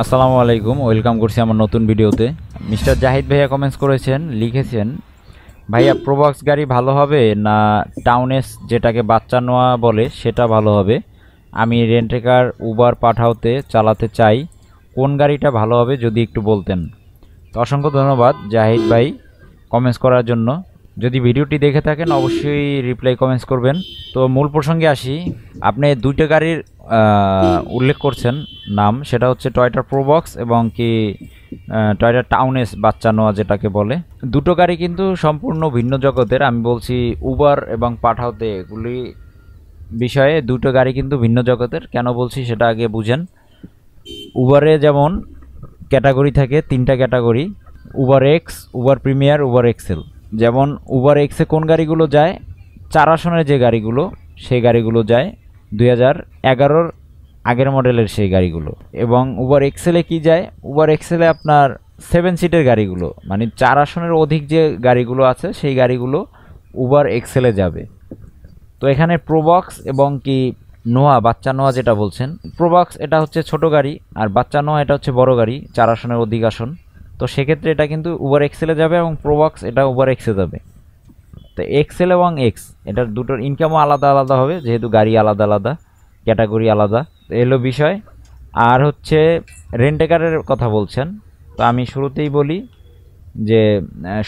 আসসালামু আলাইকুম, ওয়েলকাম করছি আমার নতুন ভিডিওতে। মিস্টার জাহিদ ভাইয়া কমেন্টস করেছেন, লিখেছেন ভাইয়া প্রোবক্স গাড়ি ভালো হবে না টাউনেস যেটাকে বাচ্চা নোয়া বলে সেটা ভালো হবে? আমি রেন্টেকার উবার পাঠাওতে চালাতে চাই, কোন গাড়িটা ভালো হবে যদি একটু বলতেন। তো অসংখ্য ধন্যবাদ জাহিদ ভাই কমেন্টস করার জন্য। যদি ভিডিওটি দেখে থাকেন অবশ্যই রিপ্লাই কমেন্টস করবেন। তো মূল প্রসঙ্গে আসি। আপনি দুইটা গাড়ির উল্লেখ করছেন নাম, সেটা হচ্ছে টয়োটা প্রোবক্স এবং কি টয়োটা টাউনেস বাচ্চা নোয়া যেটাকে বলে। দুটো গাড়ি কিন্তু সম্পূর্ণ ভিন্ন জগতের। আমি বলছি উবার এবং পাঠাওতে এগুলি বিষয়ে দুটো গাড়ি কিন্তু ভিন্ন জগতের। কেন বলছি সেটা আগে বুঝেন। উবারে যেমন ক্যাটাগরি থাকে, তিনটা category: Uber X, Uber premier, Uber XL. যেমন উবার এক্সে কোন গাড়িগুলো যায়? 4 আসনের যে গাড়িগুলো, সেই গাড়িগুলো যায় 2011-র আগের মডেলের সেই গাড়িগুলো। এবং উবার এক্সেলে কি যায়? উবার এক্সেলে আপনার 7 সিটের গাড়িগুলো, মানে 4 আসনের অধিক যে গাড়িগুলো আছে সেই গাড়িগুলো উবার এক্সেলে যাবে। তো এখানে প্রোবক্স এবং কি নোয়া, বাচ্চা নোয়া যেটা বলছেন, প্রোবক্স এটা হচ্ছে ছোট গাড়ি, আর বাচ্চা নোয়া এটা হচ্ছে বড় গাড়ি, 4 আসনের অধিক আসন। তো সেক্ষেত্রে এটা কিন্তু উবার এক্সেলে যাবে এবং প্রোবক্স এটা উবার এক্সে যাবে। তো এক্সেল এবং এক্স এটার দুটোর ইনকামও আলাদা আলাদা হবে, যেহেতু গাড়ি আলাদা আলাদা, ক্যাটাগরি আলাদা। তো এলো বিষয়। আর হচ্ছে রেন্টেকারের কথা বলছেন, তো আমি শুরুতেই বলি যে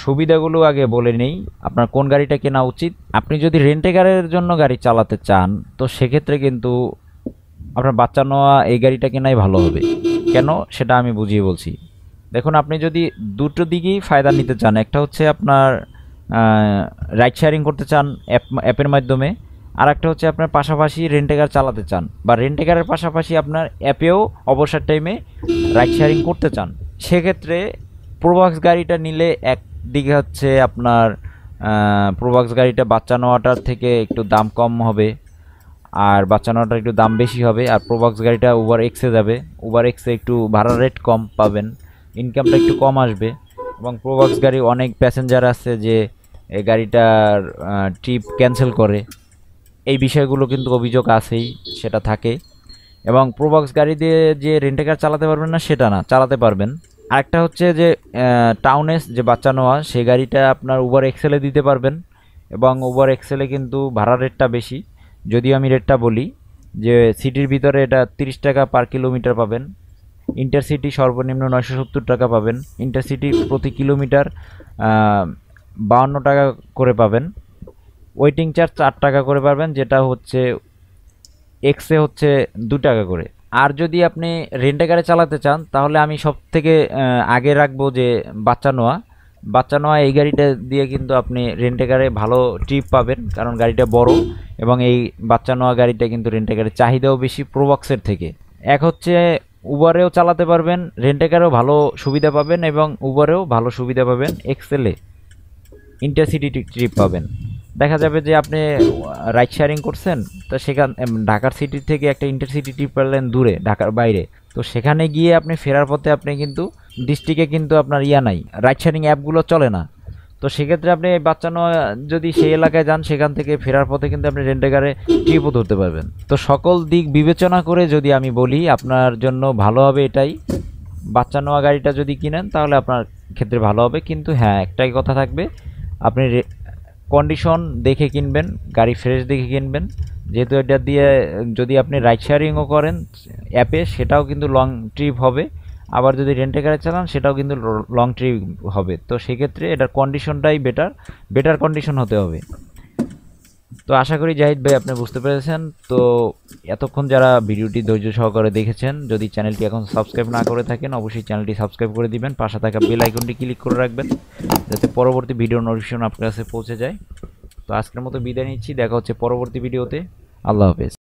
সুবিধাগুলো আগে বলে নেই, আপনার কোন গাড়িটা কেনা উচিত। আপনি যদি রেন্টেকারের জন্য গাড়ি চালাতে চান তো সেক্ষেত্রে কিন্তু আপনার বাচ্চা নেওয়া এই গাড়িটা কেনাই ভালো হবে। কেন সেটা আমি বুঝিয়ে বলছি। দেখুন, আপনি যদি দুটো দিকেই ফায়দা নিতে চান, একটা হচ্ছে আপনার রাইড শেয়ারিং করতে চান অ্যাপের মাধ্যমে, আর একটা হচ্ছে আপনার পাশাপাশি রেন্টেকার চালাতে চান, বা রেন্টেকারের পাশাপাশি আপনার অ্যাপেও অবসর টাইমে রাইড শেয়ারিং করতে চান, সেক্ষেত্রে প্রোবক্স গাড়িটা নিলে একদিকে হচ্ছে আপনার প্রোবক্স গাড়িটা বাচ্চা নেওয়াটার থেকে একটু দাম কম হবে, আর বাচ্চা নেওয়াটার একটু দাম বেশি হবে। আর প্রোবক্স গাড়িটা উবার এক্সে যাবে, উবার এক্সে একটু ভাড়া রেট কম পাবেন, ইনকামটা একটু কম আসবে। এবং প্রোবক্স গাড়ি অনেক প্যাসেঞ্জার আছে যে এই গাড়িটার ট্রিপ ক্যান্সেল করে, এই বিষয়গুলো কিন্তু অভিযোগ আছেই, সেটা থাকে। এবং প্রোবক্স গাড়ি দিয়ে যে রেন্টেকার চালাতে পারবেন না সেটা না, চালাতে পারবেন। আরেকটা হচ্ছে যে টাউনেস যে বাচ্চা নেওয়া, সেই গাড়িটা আপনার উবার এক্সেলে দিতে পারবেন, এবং উবার এক্সেলে কিন্তু ভাড়া রেটটা বেশি। যদিও আমি রেটটা বলি যে সিটির ভিতরে এটা 30 টাকা পার কিলোমিটার পাবেন, ইন্টারসিটি সর্বনিম্ন 970 টাকা পাবেন, ইন্টারসিটি প্রতি কিলোমিটার 52 টাকা করে পাবেন, ওয়েটিং চার্জ 4 টাকা করে পাবেন, যেটা হচ্ছে এক্সে হচ্ছে 2 টাকা করে। আর যদি আপনি রেন্টেকারে চালাতে চান তাহলে আমি সব থেকে আগে রাখবো যে বাচ্চা নোয়া। বাচ্চা নোয়া এই গাড়িটা দিয়ে কিন্তু আপনি রেন্টেকারে ভালো ট্রিপ পাবেন, কারণ গাড়িটা বড়, এবং এই বাচ্চা নোয়া গাড়িটা কিন্তু রেন্টেকারের চাহিদাও বেশি প্রোবক্সের থেকে। এক হচ্ছে উবারেও চালাতে পারবেন, রেন্টেকারেও ভালো সুবিধা পাবেন, এবং উবারেও ভালো সুবিধা পাবেন, এক্সেলে ইন্টারসিটি ট্রিপ পাবেন। দেখা যাবে যে আপনি রাইড শেয়ারিং করছেন, তো সেখান ঢাকার সিটি থেকে একটা ইন্টারসিটি ট্রিপ পেলেন দূরে, ঢাকার বাইরে, তো সেখানে গিয়ে আপনি ফেরার পথে আপনি কিন্তু ডিস্ট্রিক্টে কিন্তু আপনার নাই, রাইড শেয়ারিং অ্যাপগুলো চলে না। তো সেক্ষেত্রে আপনি বাচ্চা নেওয়া যদি সেই এলাকায় যান, সেখান থেকে ফেরার পথে কিন্তু আপনি রেন্টেকারে ট্রিপও ধরতে পারবেন। তো সকল দিক বিবেচনা করে যদি আমি বলি, আপনার জন্য ভালো হবে এটাই, বাচ্চা নেওয়া গাড়িটা যদি কিনেন তাহলে আপনার ক্ষেত্রে ভালো হবে। কিন্তু হ্যাঁ, একটাই কথা থাকবে, আপনি কন্ডিশন দেখে কিনবেন, গাড়ি ফ্রেশ দেখে কিনবেন, যেহেতু এটা দিয়ে যদি আপনি রাইড শেয়ারিংও করেন অ্যাপে, সেটাও কিন্তু লং ট্রিপ হবে। আবার যদি রেন্টে গাড়ি চালান সেটাও কিন্তু লং ট্রিপ হবে। তো সেক্ষেত্রে এটার কন্ডিশনটাই বেটার কন্ডিশন হতে হবে। তো আশা করি জাহিদ ভাই আপনি বুঝতে পেরেছেন। তো এতক্ষণ যারা ভিডিওটি ধৈর্য সহকারে দেখেছেন, যদি চ্যানেলটি এখন সাবস্ক্রাইব না করে থাকেন অবশ্যই চ্যানেলটি সাবস্ক্রাইব করে দিবেন, পাশে থাকা বেল আইকনটি ক্লিক করে রাখবেন যাতে পরবর্তী ভিডিও নোটিফিকেশন আপনার কাছে পৌঁছে যায়। তো আজকের মতো বিদায় নিচ্ছি, দেখা হচ্ছে পরবর্তী ভিডিওতে। আল্লাহ হাফেজ।